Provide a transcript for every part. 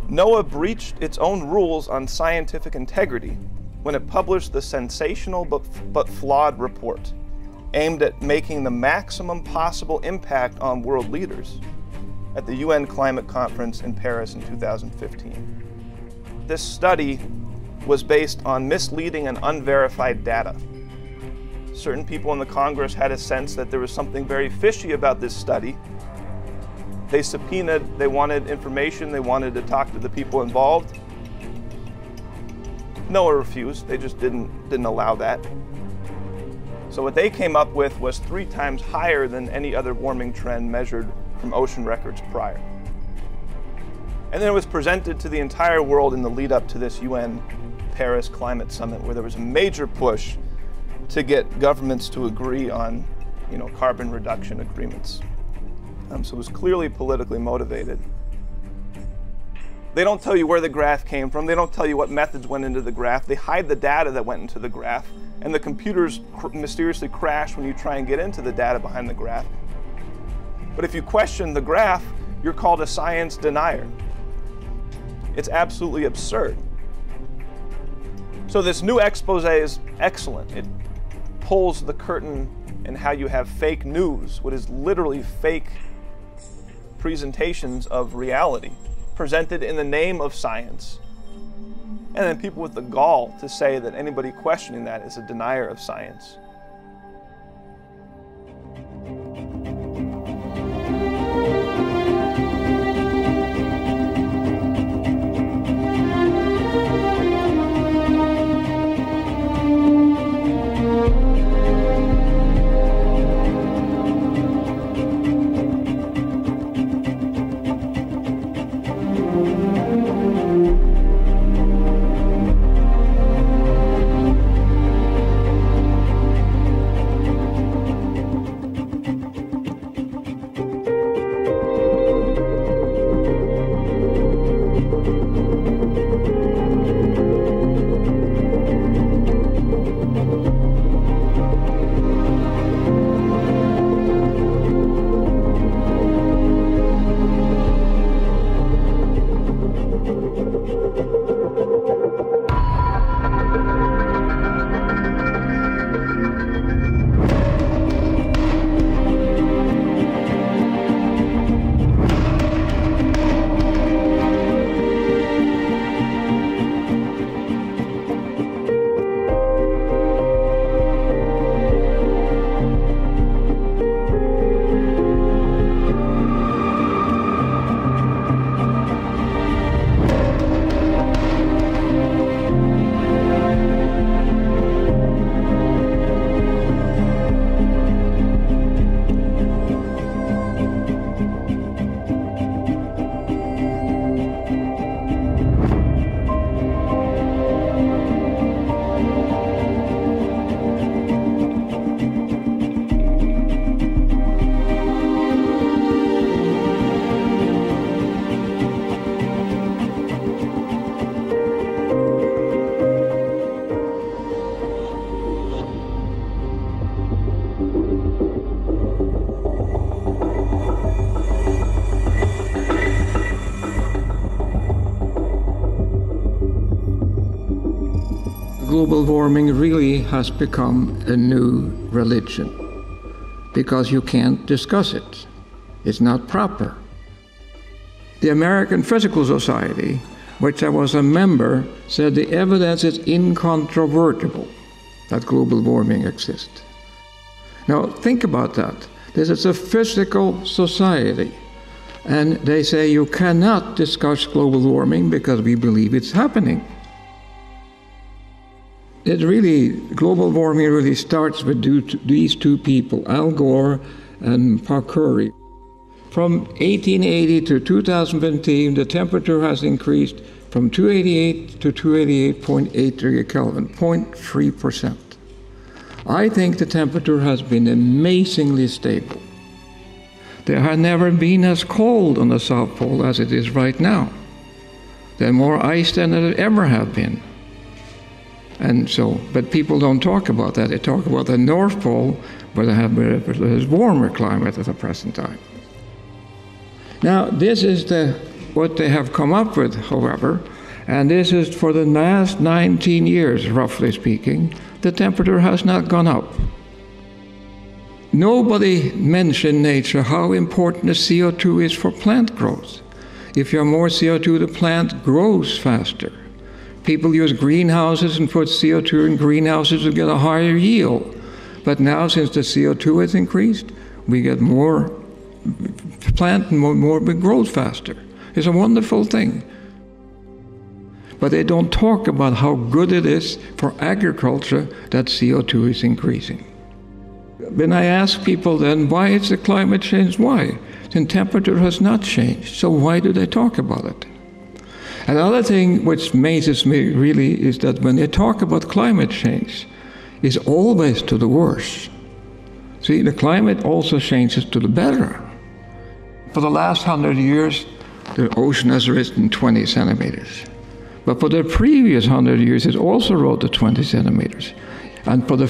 NOAA breached its own rules on scientific integrity when it published the sensational but flawed report aimed at making the maximum possible impact on world leaders at the UN Climate Conference in Paris in 2015. This study was based on misleading and unverified data. Certain people in the Congress had a sense that there was something very fishy about this study. They subpoenaed, they wanted information, they wanted to talk to the people involved. NOAA refused, they just didn't allow that. So what they came up with was 3 times higher than any other warming trend measured from ocean records prior. And then it was presented to the entire world in the lead up to this UN Paris Climate Summit, where there was a major push to get governments to agree on, carbon reduction agreements. So it was clearly politically motivated. They don't tell you where the graph came from. They don't tell you what methods went into the graph. They hide the data that went into the graph, and the computers mysteriously crash when you try and get into the data behind the graph. But if you question the graph, you're called a science denier. It's absolutely absurd. So this new expose is excellent. It pulls the curtain in how you have fake news, what is literally fake presentations of reality, presented in the name of science. And then people with the gall to say that anybody questioning that is a denier of science. Global warming really has become a new religion because you can't discuss it. It's not proper. The American Physical Society, which I was a member, said the evidence is incontrovertible that global warming exists. Now think about that. This is a physical society, and they say you cannot discuss global warming because we believe it's happening. Global warming really starts with these 2 people, Al Gore and Parkuri. From 1880 to 2015, the temperature has increased from 288 to 288.8 degrees Kelvin, 0.3%. I think the temperature has been amazingly stable. There has never been as cold on the South Pole as it is right now. There's more ice than there ever have been. But people don't talk about that. They talk about the North Pole, where there's warmer climate at the present time. Now, this is the what they have come up with, however, and this is for the last 19 years, roughly speaking, the temperature has not gone up. Nobody mentioned in nature how important the CO2 is for plant growth. If you have more CO2, the plant grows faster. People use greenhouses and put CO2 in greenhouses to get a higher yield. But now, since the CO2 has increased, we get more plant and more growth faster. It's a wonderful thing. But they don't talk about how good it is for agriculture that CO2 is increasing. When I ask people then, why is the climate change? Why? The temperature has not changed, so why do they talk about it? Another thing which amazes me really is that when they talk about climate change, it's always to the worse. See, the climate also changes to the better. For the last 100 years, the ocean has risen 20 centimeters. But for the previous 100 years, it also rose to 20 centimeters. And for the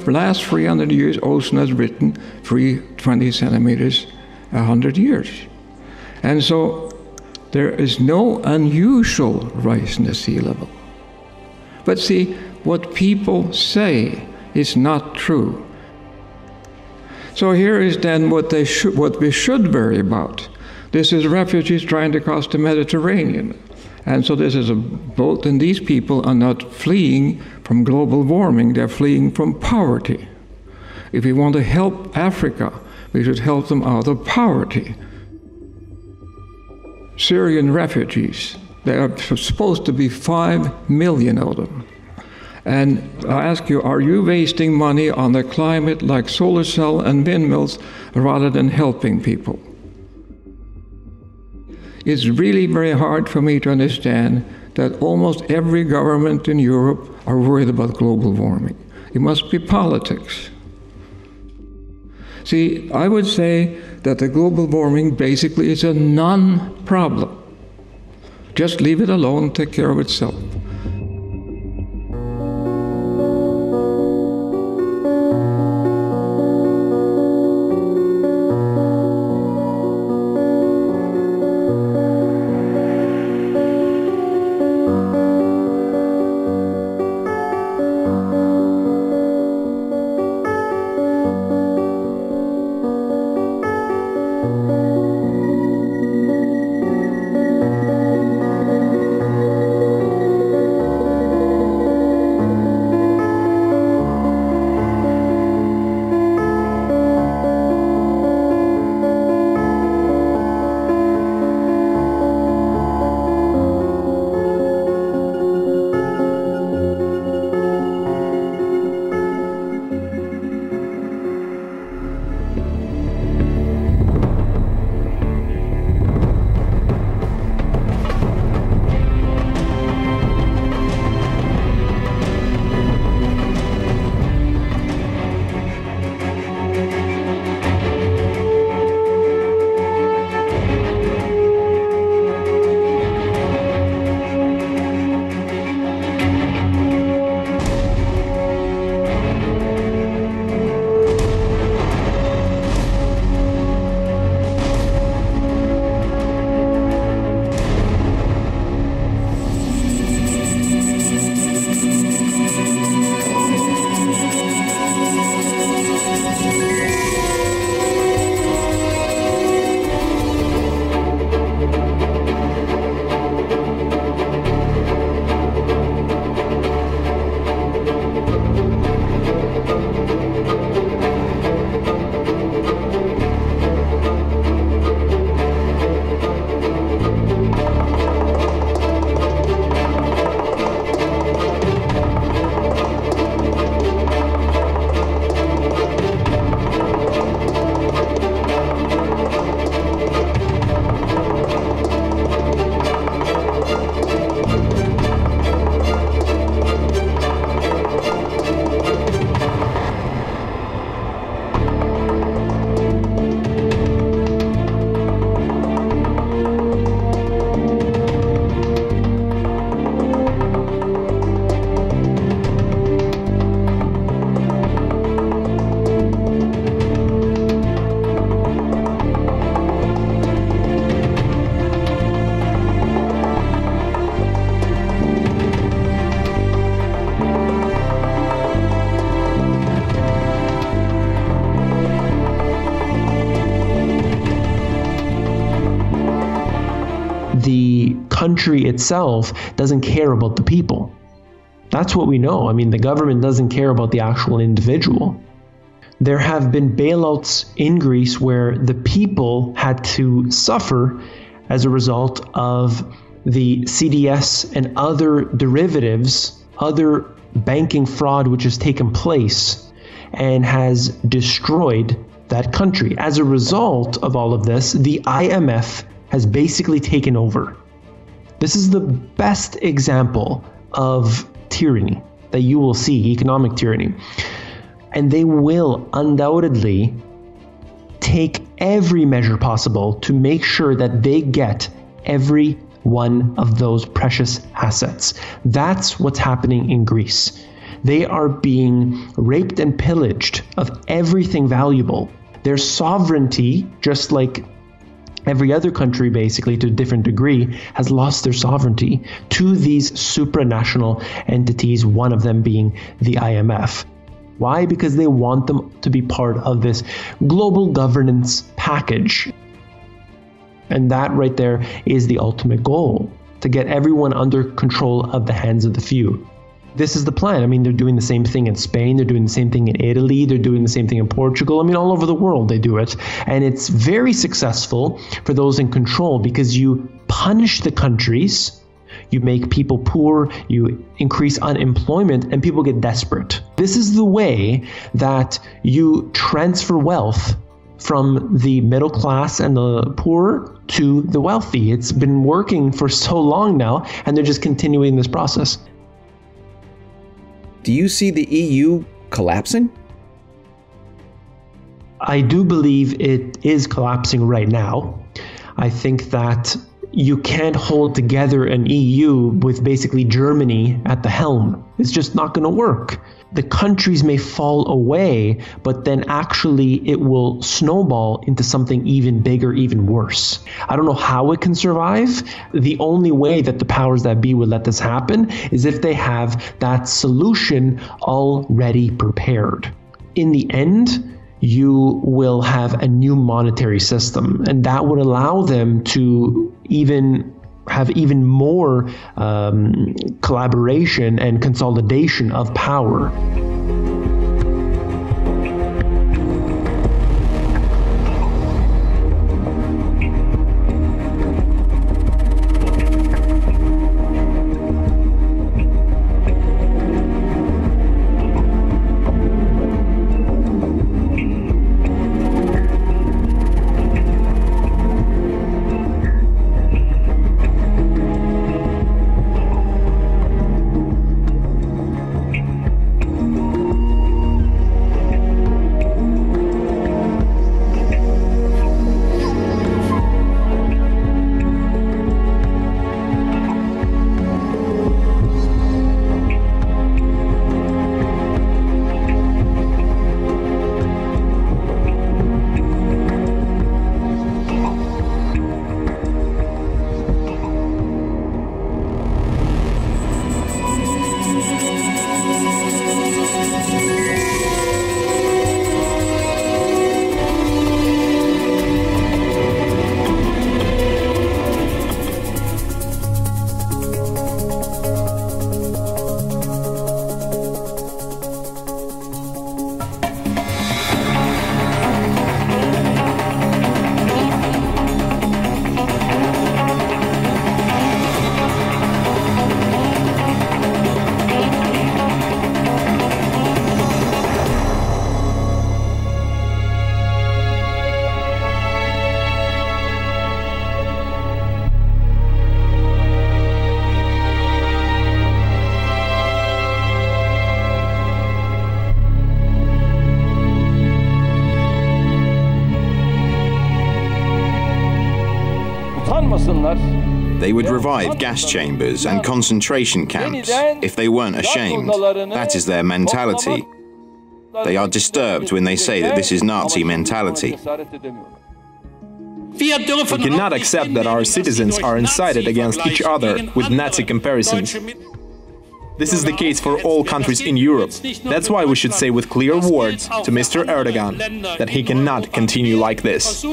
last 300 years, ocean has risen 20 centimeters 100 years. And so there is no unusual rise in the sea level. But see, what people say is not true. So here is then what we should worry about. This is refugees trying to cross the Mediterranean. And so this is a boat, and these people are not fleeing from global warming, they're fleeing from poverty. If we want to help Africa, we should help them out of poverty. Syrian refugees, there are supposed to be 5 million of them. And I ask you, are you wasting money on the climate like solar cell and windmills rather than helping people? It's really very hard for me to understand that almost every government in Europe are worried about global warming. It must be politics. See, I would say that the global warming basically is a non-problem. Just leave it alone, take care of itself. country itself doesn't care about the people. That's what we know. I mean, the government doesn't care about the actual individual. There have been bailouts in Greece where the people had to suffer as a result of the CDS and other derivatives, other banking fraud which has taken place and has destroyed that country. As a result of all of this, the IMF has basically taken over. This is the best example of tyranny that you will see, economic tyranny. And they will undoubtedly take every measure possible to make sure that they get every one of those precious assets. That's what's happening in Greece. They are being raped and pillaged of everything valuable. Their sovereignty, just like every other country basically to a different degree, has lost their sovereignty to these supranational entities, one of them being the IMF. Why? Because they want them to be part of this global governance package. And that right there is the ultimate goal, to get everyone under control of the hands of the few. This is the plan. I mean, they're doing the same thing in Spain, they're doing the same thing in Italy, they're doing the same thing in Portugal. I mean, all over the world they do it. And it's very successful for those in control because you punish the countries, you make people poor, you increase unemployment, and people get desperate. This is the way that you transfer wealth from the middle class and the poor to the wealthy. It's been working for so long now, and they're just continuing this process. Do you see the EU collapsing? I do believe it is collapsing right now. I think that you can't hold together an EU with basically Germany at the helm. It's just not going to work. The countries may fall away, but then actually it will snowball into something even bigger, even worse. I don't know how it can survive. The only way that the powers that be would let this happen is if they have that solution already prepared. In the end, you will have a new monetary system, and that would allow them to have even more collaboration and consolidation of power. They would revive gas chambers and concentration camps if they weren't ashamed. That is their mentality. They are disturbed when they say that this is Nazi mentality. We cannot accept that our citizens are incited against each other with Nazi comparisons. This is the case for all countries in Europe. That's why we should say with clear words to Mr. Erdogan that he cannot continue like this.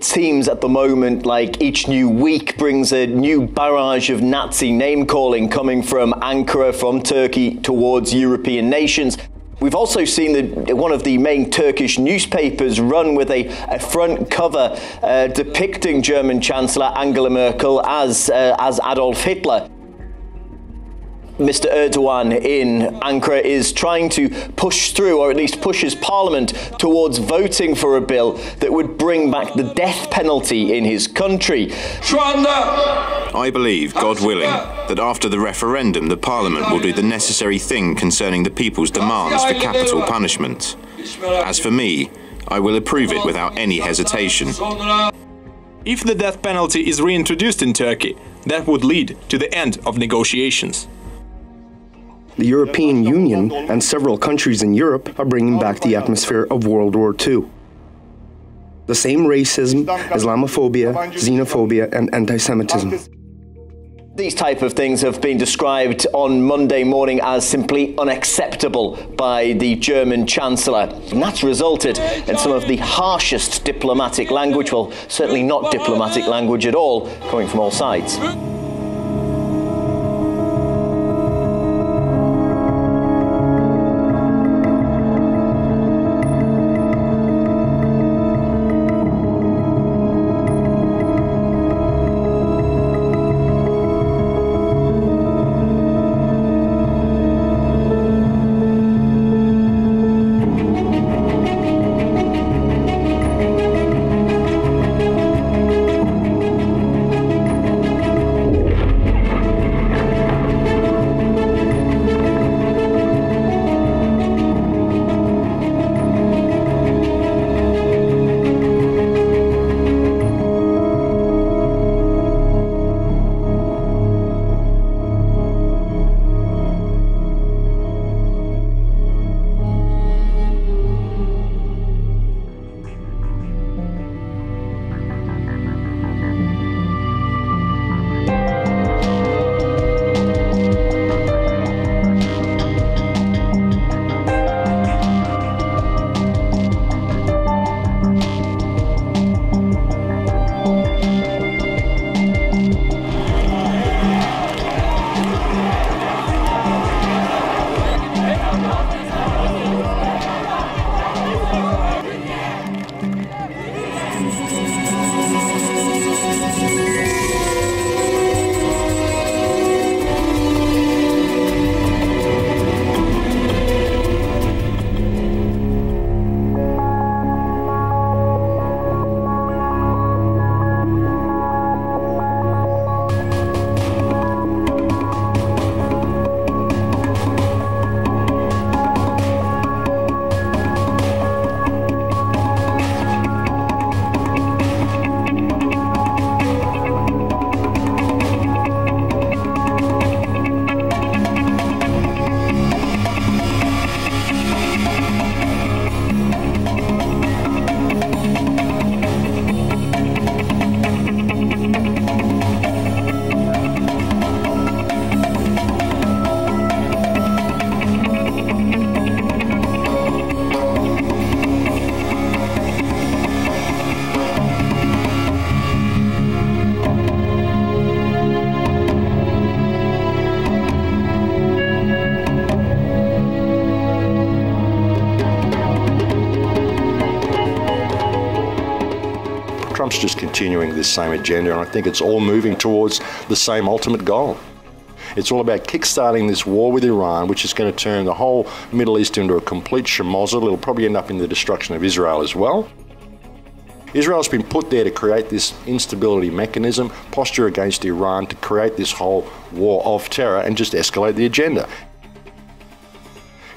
seems at the moment like each new week brings a new barrage of Nazi name-calling coming from Ankara, from Turkey, towards European nations. We've also seen that one of the main Turkish newspapers run with a front cover depicting German Chancellor Angela Merkel as Adolf Hitler. Mr. Erdogan in Ankara is trying to push through, or at least pushes Parliament towards voting for a bill that would bring back the death penalty in his country. I believe, God willing, that after the referendum the Parliament will do the necessary thing concerning the people's demands for capital punishment. As for me, I will approve it without any hesitation. If the death penalty is reintroduced in Turkey, that would lead to the end of negotiations. The European Union and several countries in Europe are bringing back the atmosphere of World War II. The same racism, Islamophobia, xenophobia, and anti-Semitism. These type of things have been described on Monday morning as simply unacceptable by the German Chancellor. And that's resulted in some of the harshest diplomatic language, well, certainly not diplomatic language at all, coming from all sides. Trump's just continuing this same agenda, and I think it's all moving towards the same ultimate goal. It's all about kickstarting this war with Iran, which is going to turn the whole Middle East into a complete schmozzle. It'll probably end up in the destruction of Israel as well. Israel's been put there to create this instability mechanism, posture against Iran, to create this whole war of terror and just escalate the agenda.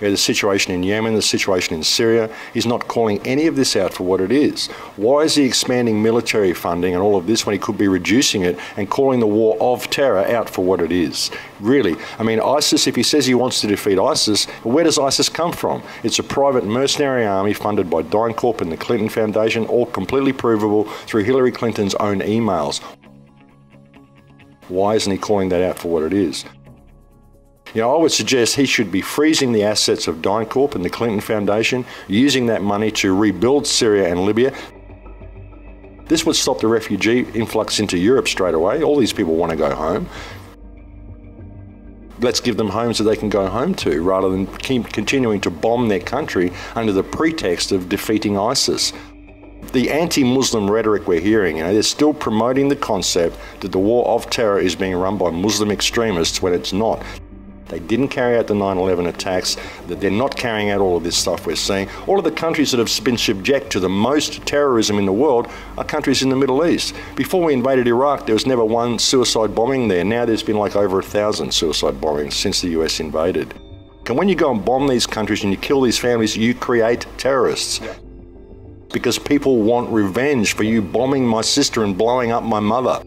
The situation in Yemen, the situation in Syria, he's not calling any of this out for what it is. Why is he expanding military funding and all of this when he could be reducing it and calling the war of terror out for what it is? Really, I mean, ISIS, if he says he wants to defeat ISIS, where does ISIS come from? It's a private mercenary army funded by DynCorp and the Clinton Foundation, all completely provable through Hillary Clinton's own emails. Why isn't he calling that out for what it is? You know, I would suggest he should be freezing the assets of DynCorp and the Clinton Foundation, using that money to rebuild Syria and Libya. This would stop the refugee influx into Europe straight away. All these people want to go home. Let's give them homes that they can go home to, rather than keep continuing to bomb their country under the pretext of defeating ISIS. The anti-Muslim rhetoric we're hearing, they're still promoting the concept that the war of terror is being run by Muslim extremists when it's not. They didn't carry out the 9/11 attacks, that they're not carrying out all of this stuff we're seeing. All of the countries that have been subject to the most terrorism in the world are countries in the Middle East. Before we invaded Iraq, there was never one suicide bombing there. Now there's been like over 1,000 suicide bombings since the US invaded. And when you go and bomb these countries and you kill these families, you create terrorists. Because people want revenge for you bombing my sister and blowing up my mother.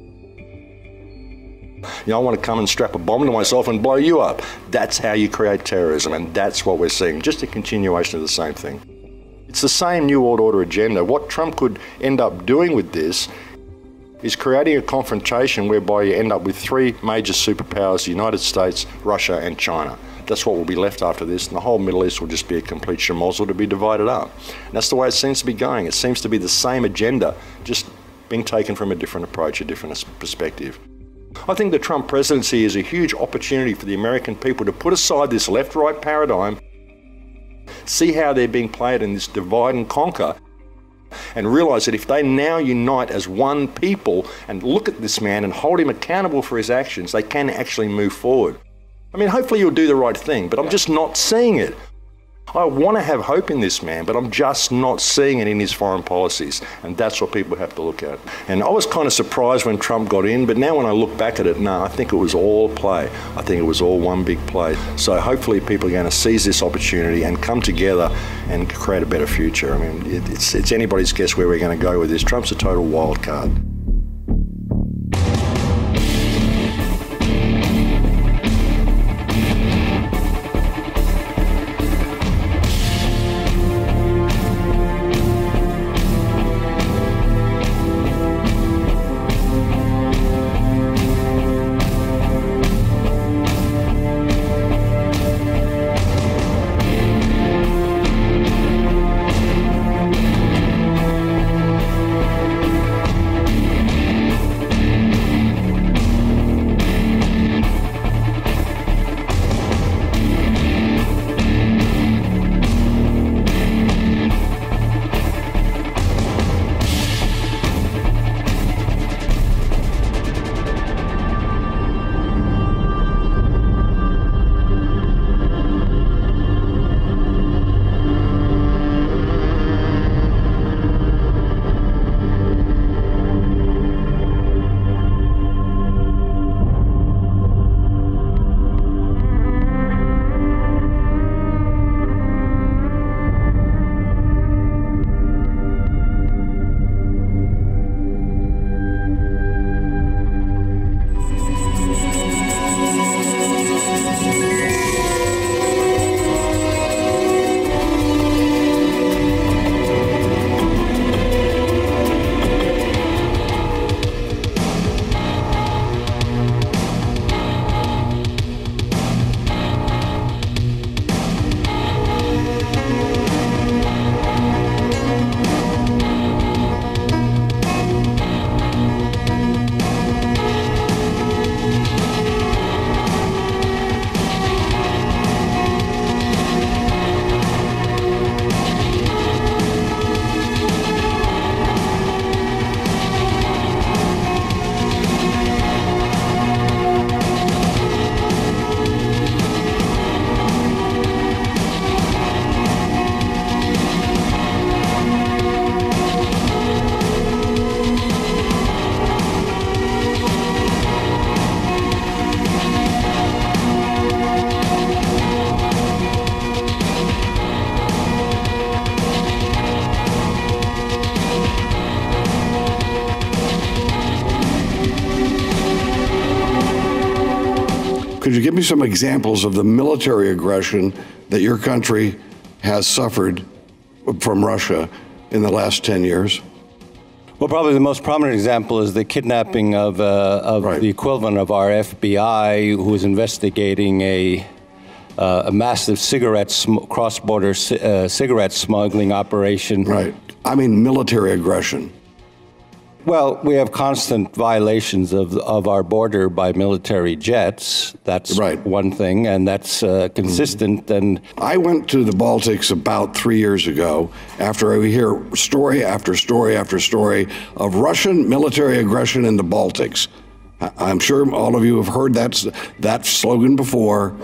I want to come and strap a bomb to myself and blow you up. That's how you create terrorism, and that's what we're seeing, just a continuation of the same thing. It's the same New World Order agenda. What Trump could end up doing with this is creating a confrontation whereby you end up with three major superpowers, the United States, Russia and China. That's what will be left after this, and the whole Middle East will just be a complete schmozzle to be divided up. And that's the way it seems to be going. It seems to be the same agenda, just being taken from a different approach, a different perspective. I think the Trump presidency is a huge opportunity for the American people to put aside this left-right paradigm, see how they're being played in this divide and conquer, and realise that if they now unite as one people and look at this man and hold him accountable for his actions, they can actually move forward. I mean, hopefully you'll do the right thing, but I'm just not seeing it. I want to have hope in this man, but I'm just not seeing it in his foreign policies, and that's what people have to look at. And I was kind of surprised when Trump got in, but now when I look back at it, no, I think it was all play. I think it was all one big play. So hopefully people are going to seize this opportunity and come together and create a better future. I mean, it's anybody's guess where we're going to go with this. Trump's a total wild card. Could you give me some examples of the military aggression that your country has suffered from Russia in the last 10 years? Well, probably the most prominent example is the kidnapping of right. the equivalent of our FBI, who is investigating a massive cross-border cigarette smuggling operation. Right. I mean military aggression. Well, we have constant violations of our border by military jets. That's right. One thing, and that's consistent. And I went to the Baltics about 3 years ago after I hear story after story after story of Russian military aggression in the Baltics. I'm sure all of you have heard that slogan before.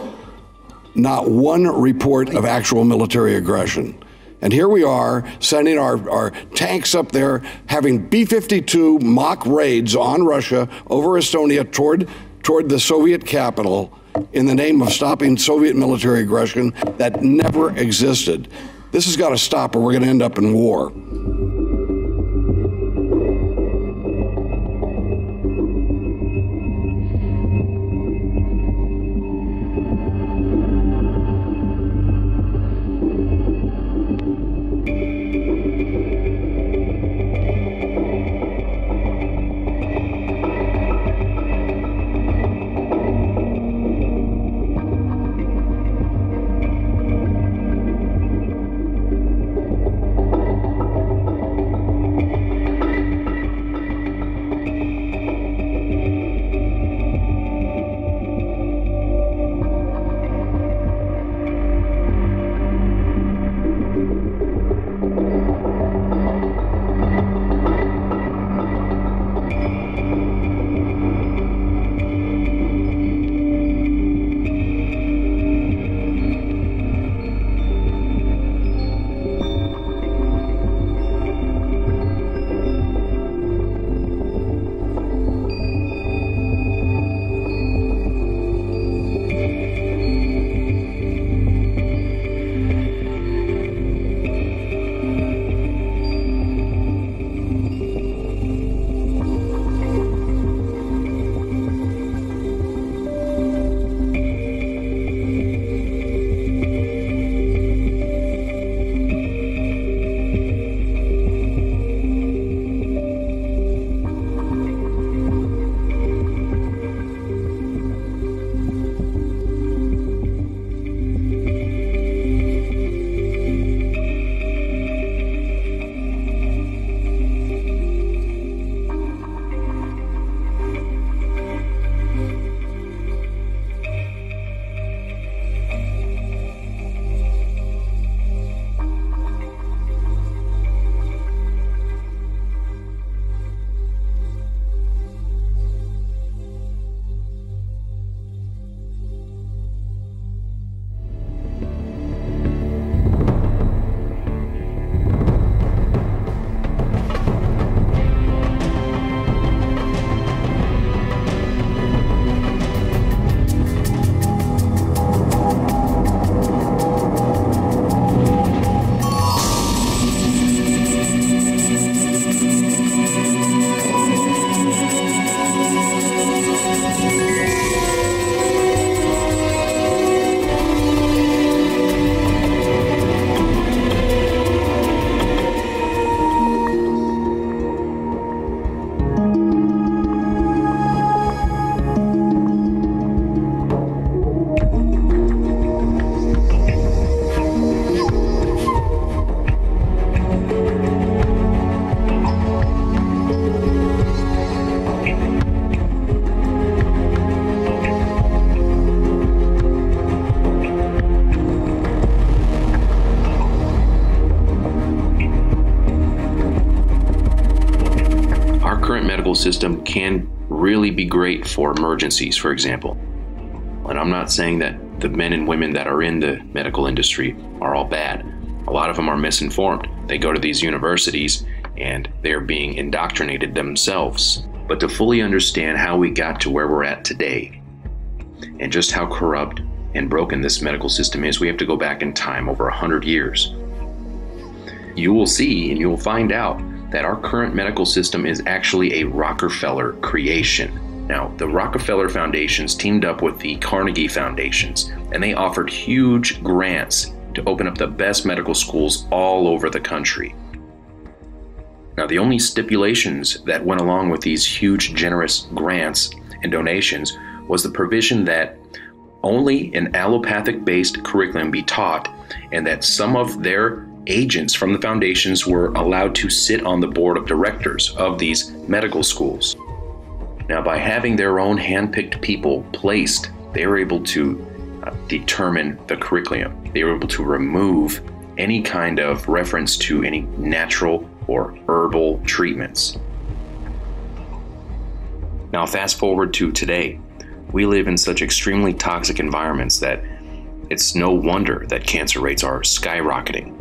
Not one report of actual military aggression. And here we are, sending our tanks up there, having B-52 mock raids on Russia over Estonia toward the Soviet capital in the name of stopping Soviet military aggression that never existed. This has got to stop or we're going to end up in war. System can really be great for emergencies, for example. And I'm not saying that the men and women that are in the medical industry are all bad. A lot of them are misinformed. They go to these universities and they're being indoctrinated themselves. But to fully understand how we got to where we're at today and just how corrupt and broken this medical system is, we have to go back in time over 100 years. You will see and you will find out that our current medical system is actually a Rockefeller creation. Now, the Rockefeller Foundations teamed up with the Carnegie Foundations, and they offered huge grants to open up the best medical schools all over the country. Now, the only stipulations that went along with these huge, generous grants and donations was the provision that only an allopathic-based curriculum be taught, and that some of their agents from the foundations were allowed to sit on the board of directors of these medical schools. Now, by having their own handpicked people placed, they were able to determine the curriculum. They were able to remove any kind of reference to any natural or herbal treatments. Now, fast forward to today. We live in such extremely toxic environments that it's no wonder that cancer rates are skyrocketing.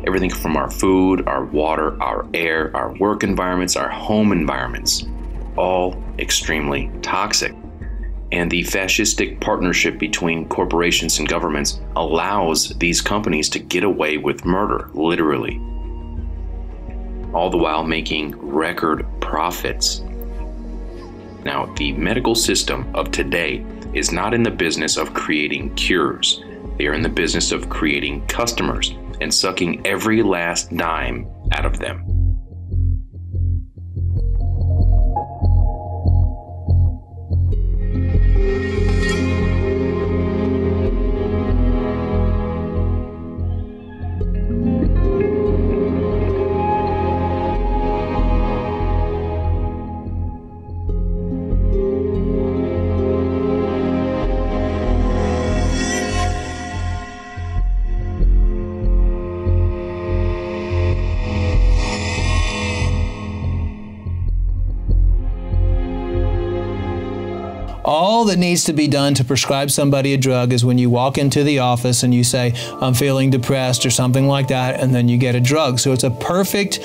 Everything from our food, our water, our air, our work environments, our home environments, all extremely toxic. And the fascistic partnership between corporations and governments allows these companies to get away with murder, literally, all the while making record profits. Now, the medical system of today is not in the business of creating cures. They are in the business of creating customers and sucking every last dime out of them. All that needs to be done to prescribe somebody a drug is when you walk into the office and you say, I'm feeling depressed or something like that, and then you get a drug. So it's a perfect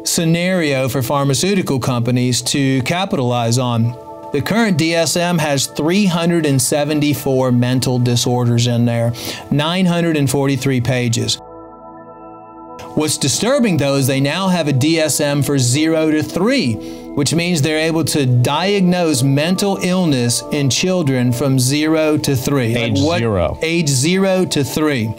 scenario for pharmaceutical companies to capitalize on. The current DSM has 374 mental disorders in there, 943 pages. What's disturbing, though, is they now have a DSM for 0 to 3, which means they're able to diagnose mental illness in children from 0 to 3. Age 0. Age 0 to 3.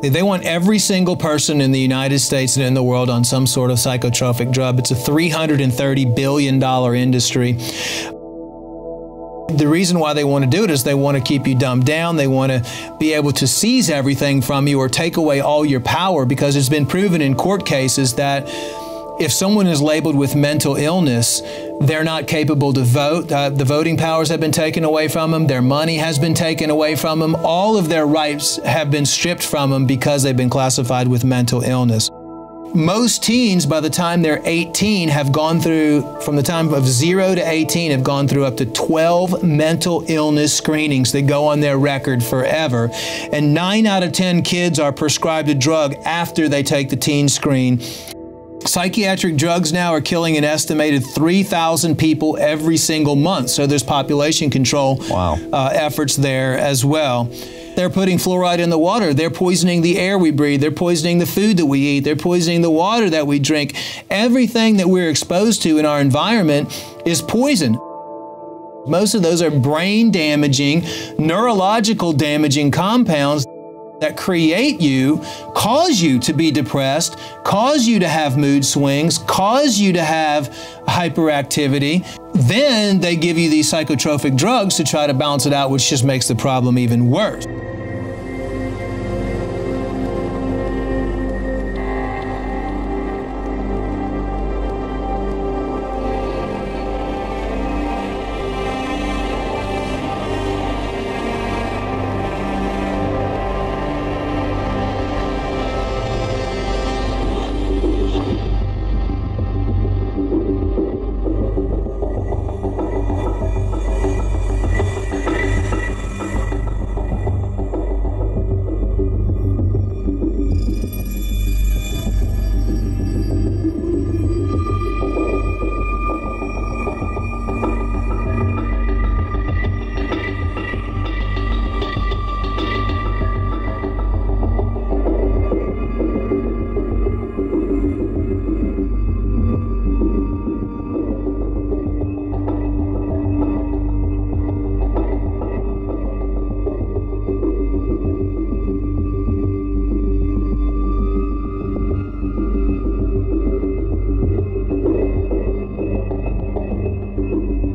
They want every single person in the United States and in the world on some sort of psychotropic drug. It's a $330 billion industry. The reason why they want to do it is they want to keep you dumbed down. They want to be able to seize everything from you or take away all your power, because it's been proven in court cases that if someone is labeled with mental illness, they're not capable to vote. The voting powers have been taken away from them. Their money has been taken away from them. All of their rights have been stripped from them because they've been classified with mental illness. Most teens, by the time they're 18, have gone through, from the time of 0 to 18, have gone through up to 12 mental illness screenings that go on their record forever. And 9 out of 10 kids are prescribed a drug after they take the teen screen. Psychiatric drugs now are killing an estimated 3,000 people every single month. So there's population control efforts there as well. They're putting fluoride in the water. They're poisoning the air we breathe. They're poisoning the food that we eat. They're poisoning the water that we drink. Everything that we're exposed to in our environment is poison. Most of those are brain damaging, neurological damaging compounds that create you, cause you to be depressed, cause you to have mood swings, cause you to have hyperactivity. Then they give you these psychotropic drugs to try to balance it out, which just makes the problem even worse.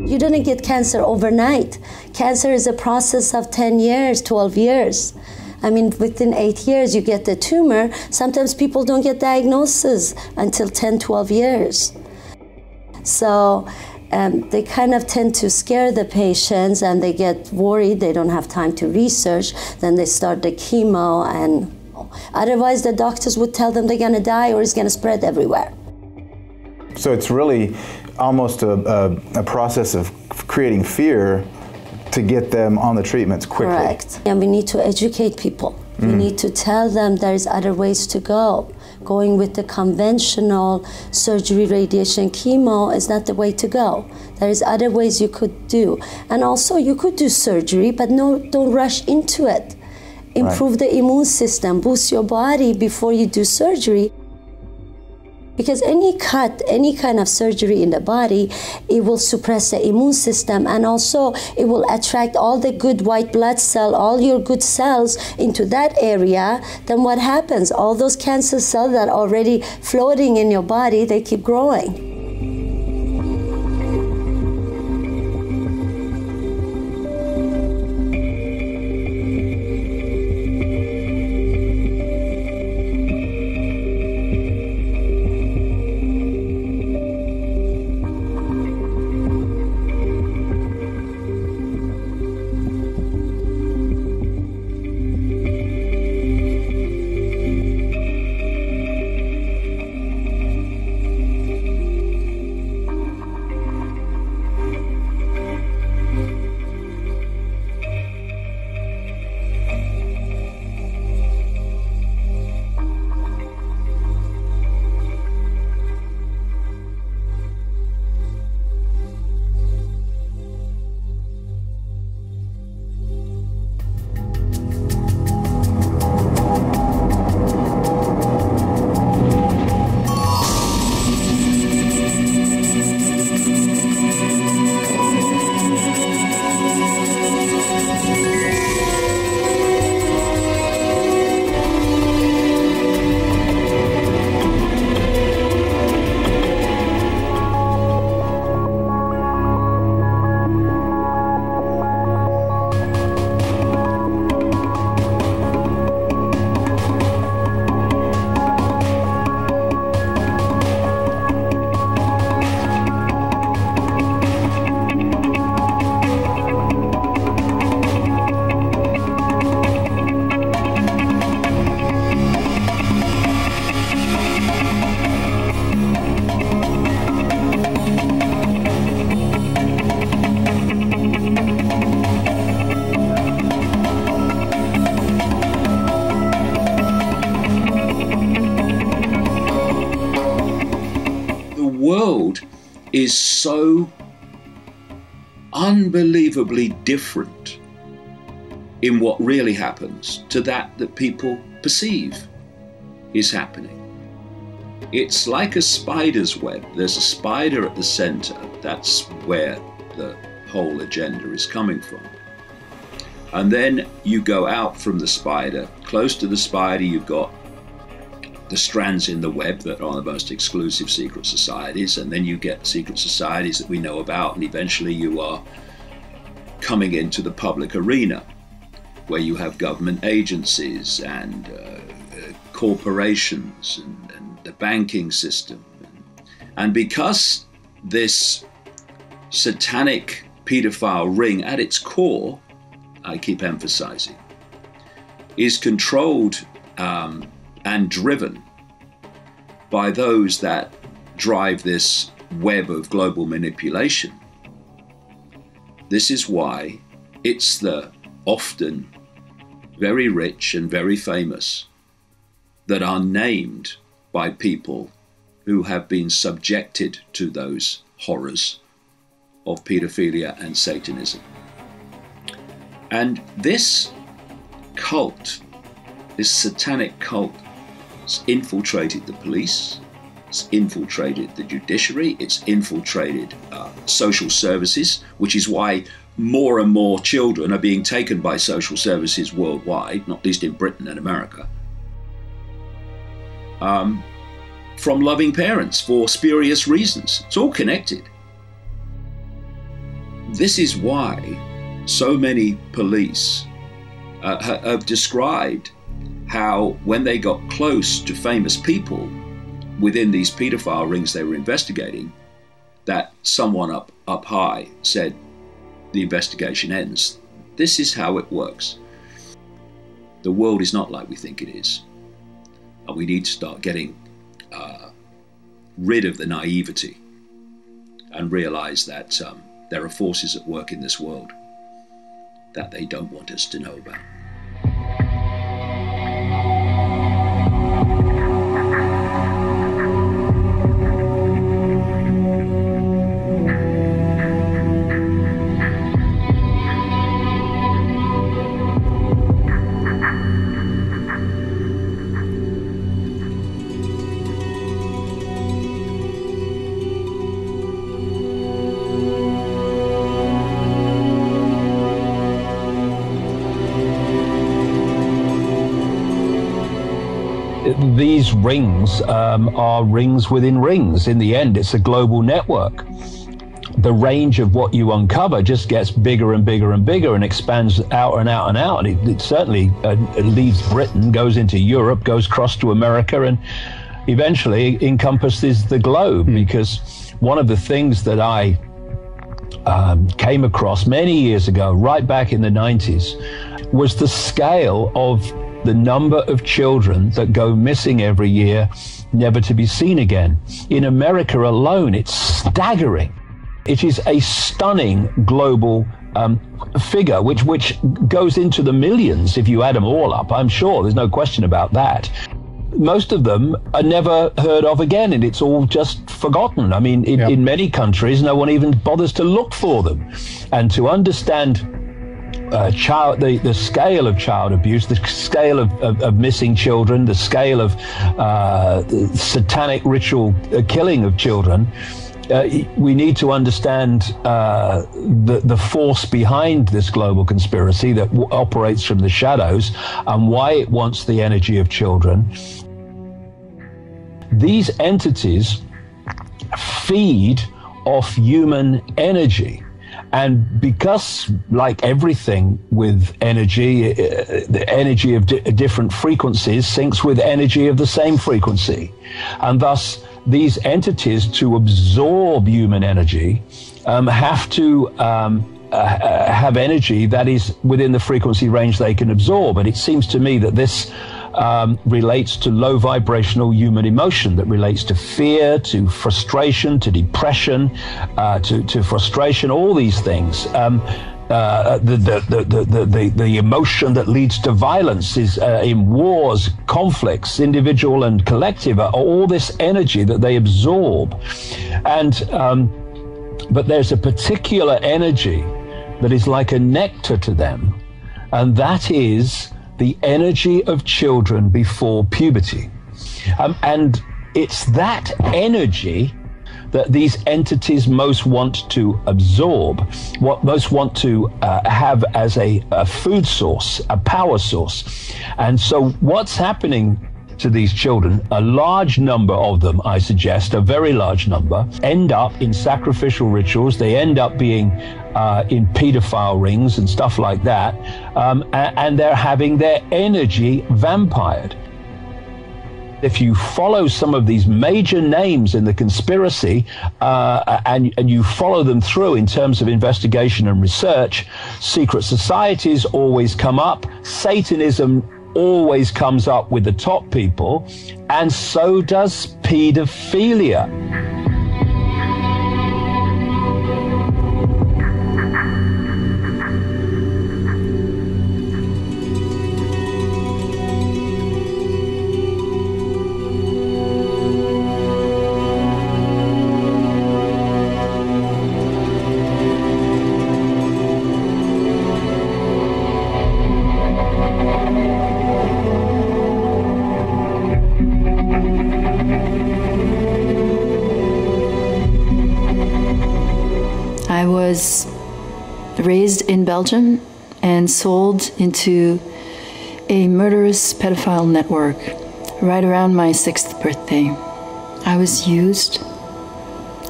You didn't get cancer overnight. Cancer is a process of 10 years, 12 years. I mean, within 8 years, you get the tumor. Sometimes people don't get diagnosis until 10, 12 years. So they kind of tend to scare the patients, and they get worried. They don't have time to research. Then they start the chemo, and otherwise the doctors would tell them they're going to die or it's going to spread everywhere. So it's really almost a process of creating fear to get them on the treatments quickly. Correct. And we need to educate people. We need to tell them there's other ways to go. Going with the conventional surgery, radiation, chemo is not the way to go. There's other ways you could do. And also you could do surgery, but don't rush into it. Improve the immune system, boost your body before you do surgery. Because any cut, any kind of surgery in the body, it will suppress the immune system, and also it will attract all the good white blood cell, all your good cells into that area. Then what happens? All those cancer cells that are already floating in your body, they keep growing. Is so unbelievably different in what really happens to that people perceive is happening. It's like a spider's web. There's a spider at the center. That's where the whole agenda is coming from. And then you go out from the spider. Close to the spider, you've got the strands in the web that are the most exclusive secret societies, and then you get secret societies that we know about, and eventually you are coming into the public arena where you have government agencies and corporations and the banking system. And because this satanic pedophile ring at its core, I keep emphasizing, is controlled and driven by those that drive this web of global manipulation. This is why it's the often very rich and very famous that are named by people who have been subjected to those horrors of pedophilia and Satanism. And this cult, this satanic cult, it's infiltrated the police, it's infiltrated the judiciary, it's infiltrated social services, which is why more and more children are being taken by social services worldwide, not least in Britain and America, from loving parents for spurious reasons. It's all connected. This is why so many police have described how when they got close to famous people within these paedophile rings they were investigating, that someone up high said, the investigation ends. This is how it works. The world is not like we think it is. And we need to start getting rid of the naivety and realize that there are forces at work in this world that they don't want us to know about. These rings are rings within rings. In the end, it's a global network. The range of what you uncover just gets bigger and bigger and bigger and expands out and out and out. It certainly leaves Britain, goes into Europe, goes across to America, and eventually encompasses the globe. Because one of the things that I came across many years ago, right back in the 90s, was the scale of the number of children that go missing every year, never to be seen again. In America alone, it's staggering. It is a stunning global figure, which goes into the millions if you add them all up. I'm sure, there's no question about that. Most of them are never heard of again, and it's all just forgotten. I mean, in many countries, no one even bothers to look for them. And to understand the scale of child abuse, the scale of missing children, the scale of satanic ritual killing of children, we need to understand the force behind this global conspiracy that operates from the shadows and why it wants the energy of children. These entities feed off human energy. And because, like everything with energy, the energy of different frequencies syncs with energy of the same frequency. And thus, these entities, to absorb human energy, have to have energy that is within the frequency range they can absorb. And it seems to me that this relates to low vibrational human emotion, that relates to fear, to frustration, to depression, to frustration, all these things. The emotion that leads to violence is in wars, conflicts, individual and collective, all this energy that they absorb. And but there's a particular energy that is like a nectar to them, and that is the energy of children before puberty. And it's that energy that these entities most want to absorb, what most want to have as a food source, a power source. And so what's happening to these children, a large number of them, I suggest, a very large number, end up in sacrificial rituals. They end up being in pedophile rings and stuff like that, and they're having their energy vampired. If you follow some of these major names in the conspiracy and you follow them through in terms of investigation and research, secret societies always come up, Satanism always comes up with the top people, and so does paedophilia. I was raised in Belgium and sold into a murderous pedophile network right around my 6th birthday. I was used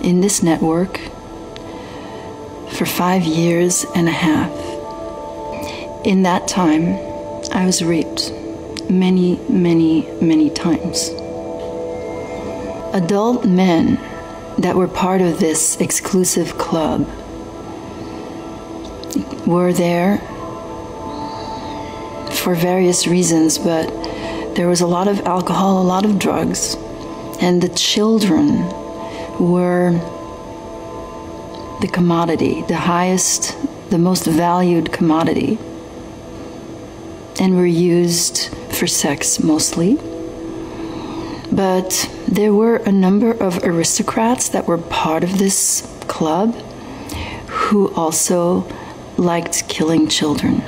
in this network for 5 years and a half. In that time, I was raped many, many, many times. Adult men that were part of this exclusive club were there for various reasons, but there was a lot of alcohol, a lot of drugs, and the children were the commodity, the highest, the most valued commodity, and were used for sex mostly. But there were a number of aristocrats that were part of this club who also liked killing children.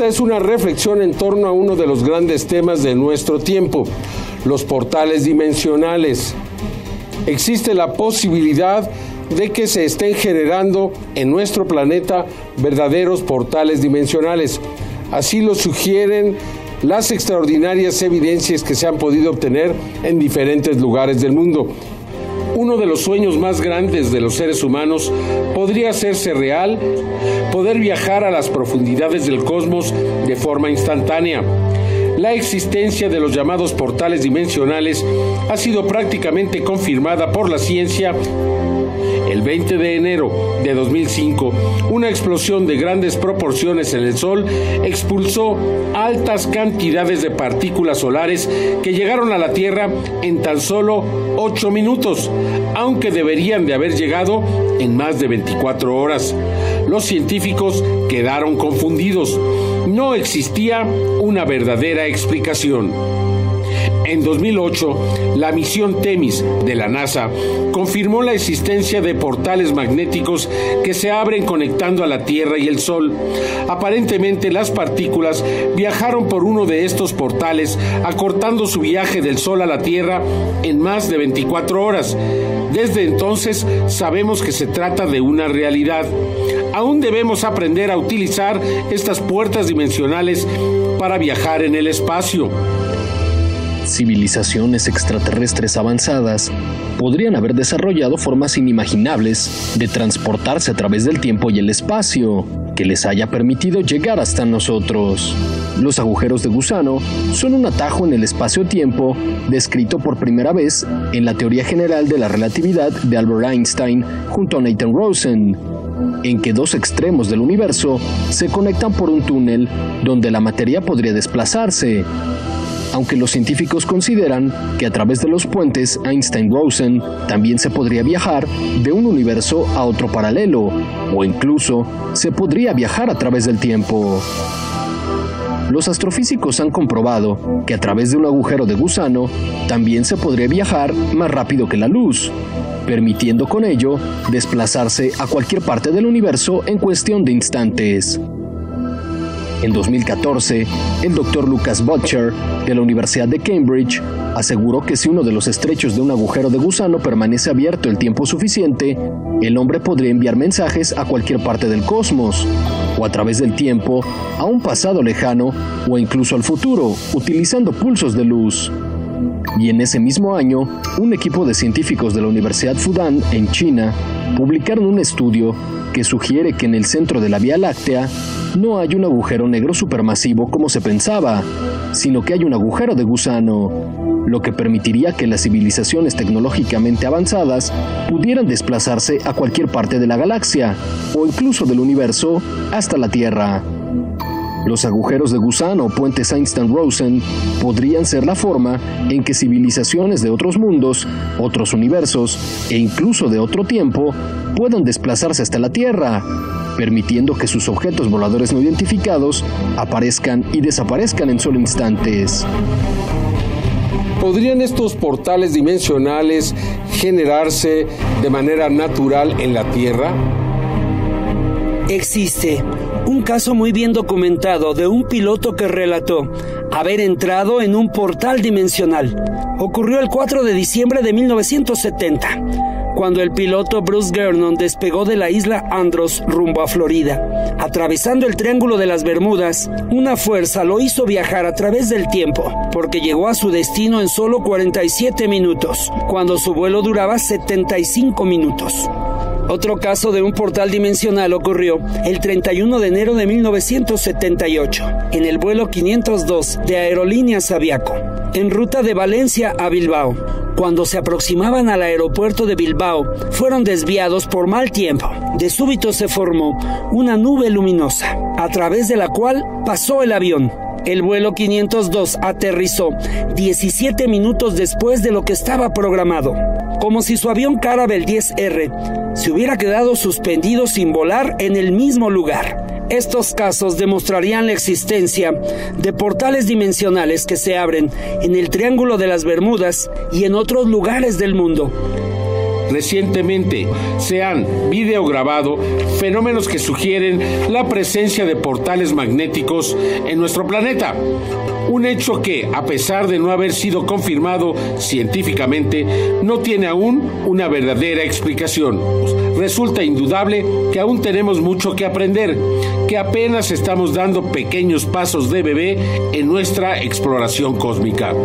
Esta es una reflexión en torno a uno de los grandes temas de nuestro tiempo, los portales dimensionales. Existe la posibilidad de que se estén generando en nuestro planeta verdaderos portales dimensionales. Así lo sugieren las extraordinarias evidencias que se han podido obtener en diferentes lugares del mundo. Uno de los sueños más grandes de los seres humanos podría hacerse real, poder viajar a las profundidades del cosmos de forma instantánea. La existencia de los llamados portales dimensionales ha sido prácticamente confirmada por la ciencia. El 20 de enero de 2005, una explosión de grandes proporciones en el Sol expulsó altas cantidades de partículas solares que llegaron a la Tierra en tan solo 8 minutos, aunque deberían de haber llegado en más de 24 horas. Los científicos quedaron confundidos. No existía una verdadera explicación. En 2008, la misión Temis de la NASA confirmó la existencia de portales magnéticos que se abren conectando a la Tierra y el Sol. Aparentemente, las partículas viajaron por uno de estos portales, acortando su viaje del Sol a la Tierra en más de 24 horas. Desde entonces, sabemos que se trata de una realidad. Aún debemos aprender a utilizar estas puertas dimensionales para viajar en el espacio. Civilizaciones extraterrestres avanzadas podrían haber desarrollado formas inimaginables de transportarse a través del tiempo y el espacio, que les haya permitido llegar hasta nosotros. Los agujeros de gusano son un atajo en el espacio-tiempo descrito por primera vez en la teoría general de la relatividad de Albert Einstein junto a Nathan Rosen, en que dos extremos del universo se conectan por un túnel donde la materia podría desplazarse. Aunque los científicos consideran que a través de los puentes Einstein-Rosen también se podría viajar de un universo a otro paralelo, o incluso se podría viajar a través del tiempo. Los astrofísicos han comprobado que a través de un agujero de gusano también se podría viajar más rápido que la luz, permitiendo con ello desplazarse a cualquier parte del universo en cuestión de instantes. En 2014, el Dr. Lucas Butcher, de la Universidad de Cambridge, aseguró que si uno de los estrechos de un agujero de gusano permanece abierto el tiempo suficiente, el hombre podría enviar mensajes a cualquier parte del cosmos, o a través del tiempo, a un pasado lejano, o incluso al futuro, utilizando pulsos de luz. Y en ese mismo año, un equipo de científicos de la Universidad Fudan, en China, publicaron un estudio que sugiere que en el centro de la Vía Láctea no hay un agujero negro supermasivo como se pensaba, sino que hay un agujero de gusano, lo que permitiría que las civilizaciones tecnológicamente avanzadas pudieran desplazarse a cualquier parte de la galaxia, o incluso del universo, hasta la Tierra. Los agujeros de gusano o puentes Einstein-Rosen podrían ser la forma en que civilizaciones de otros mundos, otros universos e incluso de otro tiempo puedan desplazarse hasta la Tierra, permitiendo que sus objetos voladores no identificados aparezcan y desaparezcan en solo instantes. ¿Podrían estos portales dimensionales generarse de manera natural en la Tierra? Existe un caso muy bien documentado de un piloto que relató haber entrado en un portal dimensional. Ocurrió el 4 de diciembre de 1970, cuando el piloto Bruce Gernon despegó de la isla Andros rumbo a Florida. Atravesando el Triángulo de las Bermudas, una fuerza lo hizo viajar a través del tiempo, porque llegó a su destino en solo 47 minutos, cuando su vuelo duraba 75 minutos. Otro caso de un portal dimensional ocurrió el 31 de enero de 1978, en el vuelo 502 de Aerolíneas Aviaco, en ruta de Valencia a Bilbao. Cuando se aproximaban al aeropuerto de Bilbao, fueron desviados por mal tiempo. De súbito se formó una nube luminosa, a través de la cual pasó el avión. El vuelo 502 aterrizó 17 minutos después de lo que estaba programado, como si su avión Caravelle 10R se hubiera quedado suspendido sin volar en el mismo lugar. Estos casos demostrarían la existencia de portales dimensionales que se abren en el Triángulo de las Bermudas y en otros lugares del mundo. Recientemente se han videograbado fenómenos que sugieren la presencia de portales magnéticos en nuestro planeta. Un hecho que, a pesar de no haber sido confirmado científicamente, no tiene aún una verdadera explicación. Resulta indudable que aún tenemos mucho que aprender, que apenas estamos dando pequeños pasos de bebé en nuestra exploración cósmica.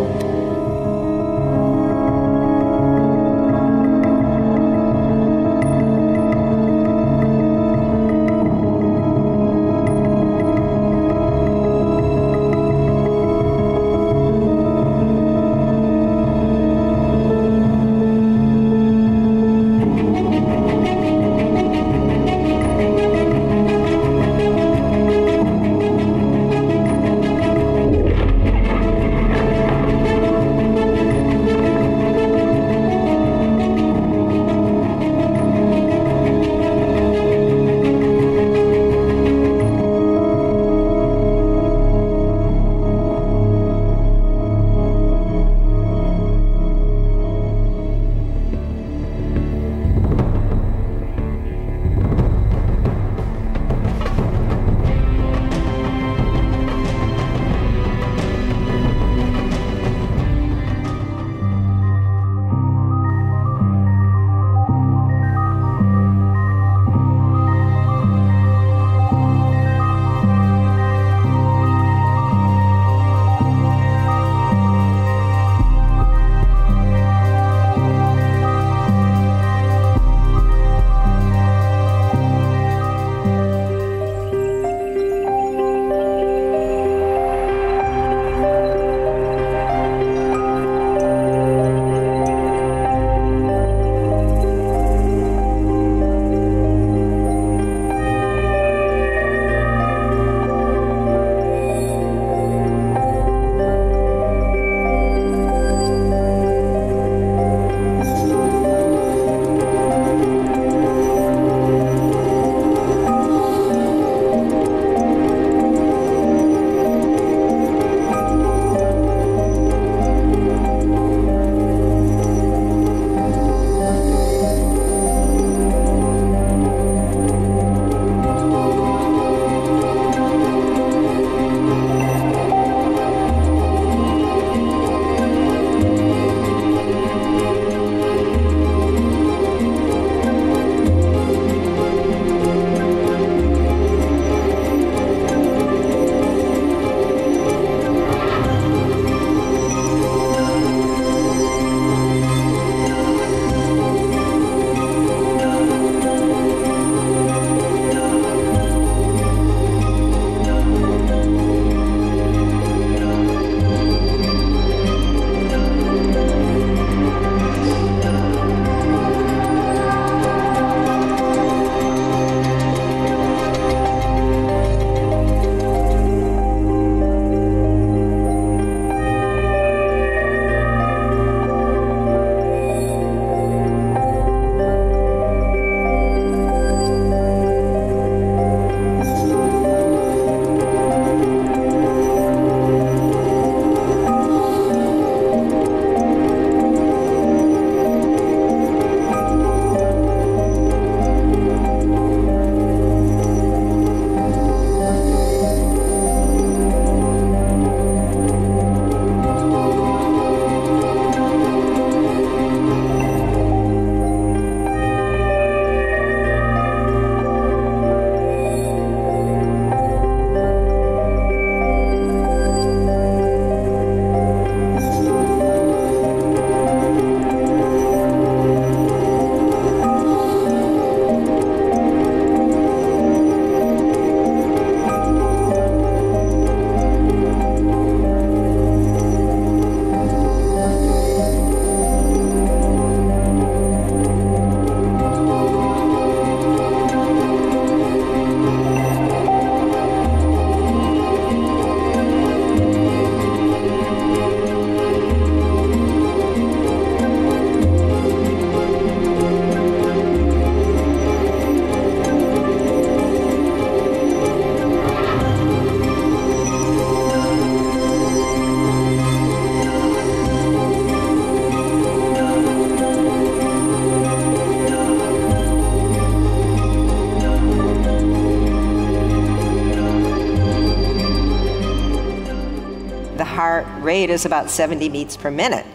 rate is about 70 beats per minute,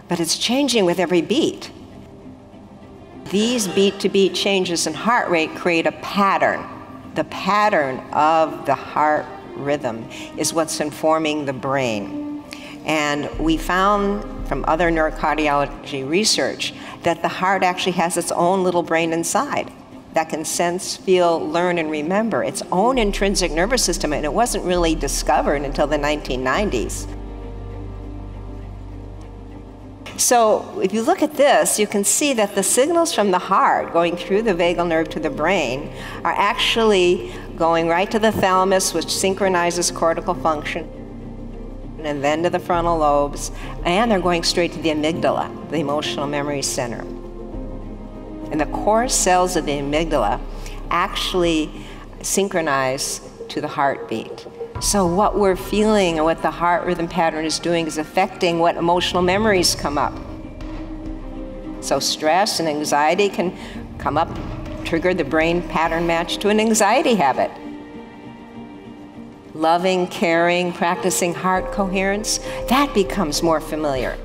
but it's changing with every beat. These beat-to-beat changes in heart rate create a pattern. The pattern of the heart rhythm is what's informing the brain. And we found from other neurocardiology research that the heart actually has its own little brain inside that can sense, feel, learn, and remember its own intrinsic nervous system, and it wasn't really discovered until the 1990s. So if you look at this, you can see that the signals from the heart going through the vagal nerve to the brain are actually going right to the thalamus, which synchronizes cortical function, and then to the frontal lobes, and they're going straight to the amygdala, the emotional memory center. And the core cells of the amygdala actually synchronize to the heartbeat. So what we're feeling and what the heart rhythm pattern is doing is affecting what emotional memories come up. So stress and anxiety can come up, trigger the brain pattern match to an anxiety habit. Loving, caring, practicing heart coherence, that becomes more familiar.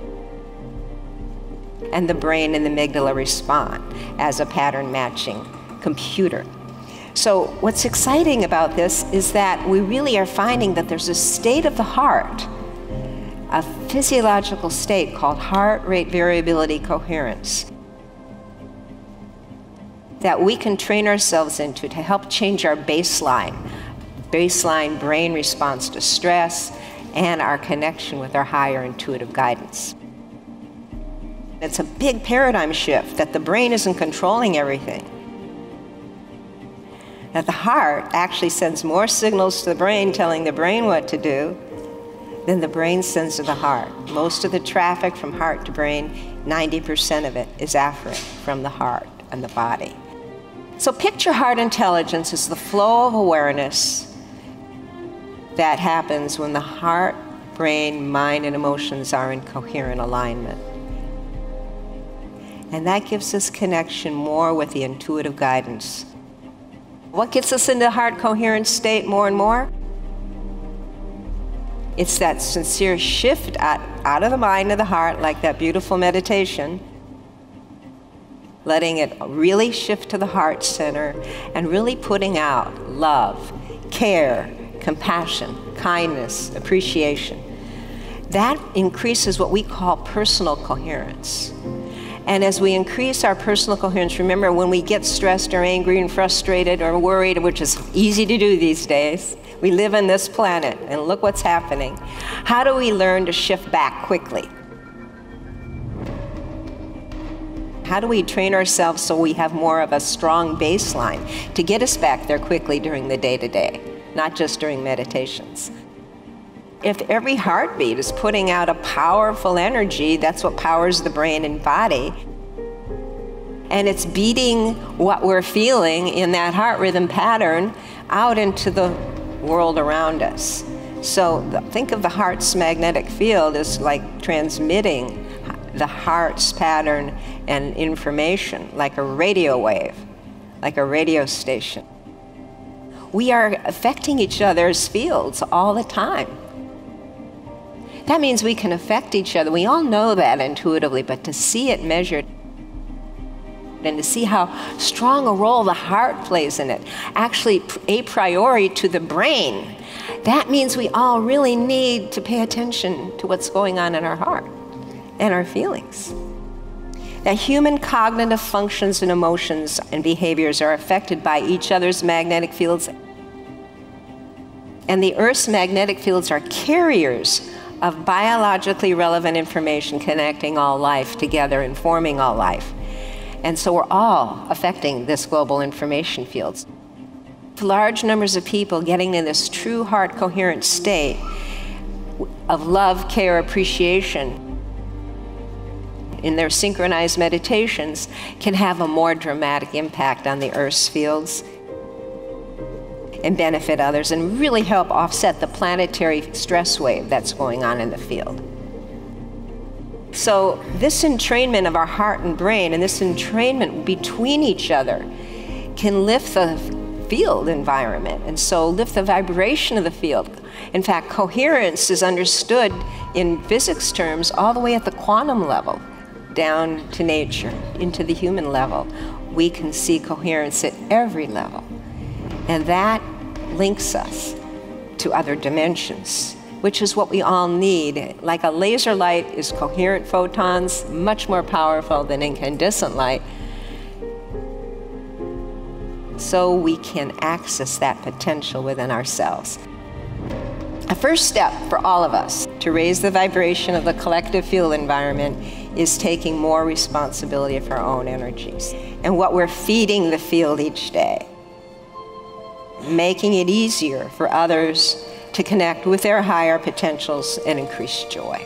And the brain and the amygdala respond as a pattern matching computer. So what's exciting about this is that we really are finding that there's a state of the heart, a physiological state called heart rate variability coherence, that we can train ourselves into to help change our baseline brain response to stress and our connection with our higher intuitive guidance. It's a big paradigm shift that the brain isn't controlling everything. That the heart actually sends more signals to the brain telling the brain what to do than the brain sends to the heart. Most of the traffic from heart to brain, 90% of it is afferent from the heart and the body. So picture heart intelligence as the flow of awareness that happens when the heart, brain, mind, and emotions are in coherent alignment. And that gives us connection more with the intuitive guidance. What gets us into heart coherent state more and more? It's that sincere shift out of the mind to the heart, like that beautiful meditation, letting it really shift to the heart center and really putting out love, care, compassion, kindness, appreciation. That increases what we call personal coherence. And as we increase our personal coherence, remember when we get stressed or angry and frustrated or worried, which is easy to do these days, we live on this planet and look what's happening. How do we learn to shift back quickly? How do we train ourselves so we have more of a strong baseline to get us back there quickly during the day-to-day, not just during meditations? If every heartbeat is putting out a powerful energy, that's what powers the brain and body, and it's beating what we're feeling in that heart rhythm pattern out into the world around us. So think of the heart's magnetic field as like transmitting the heart's pattern and information like a radio wave, like a radio station. We are affecting each other's fields all the time. That means we can affect each other. We all know that intuitively, but to see it measured and to see how strong a role the heart plays in it, actually a priori to the brain, that means we all really need to pay attention to what's going on in our heart and our feelings. That human cognitive functions and emotions and behaviors are affected by each other's magnetic fields. And the Earth's magnetic fields are carriers of biologically relevant information connecting all life together and forming all life. And so we're all affecting this global information fields. Large numbers of people getting in this true heart coherent state of love, care, appreciation in their synchronized meditations can have a more dramatic impact on the Earth's fields and benefit others and really help offset the planetary stress wave that's going on in the field. So this entrainment of our heart and brain and this entrainment between each other can lift the field environment and so lift the vibration of the field In fact, coherence is understood in physics terms all the way at the quantum level, down to nature, into the human level. We can see coherence at every level. And that links us to other dimensions, which is what we all need. Like a laser light is coherent photons, much more powerful than incandescent light. So we can access that potential within ourselves. A first step for all of us to raise the vibration of the collective field environment is taking more responsibility for our own energies and what we're feeding the field each day, making it easier for others to connect with their higher potentials and increase joy.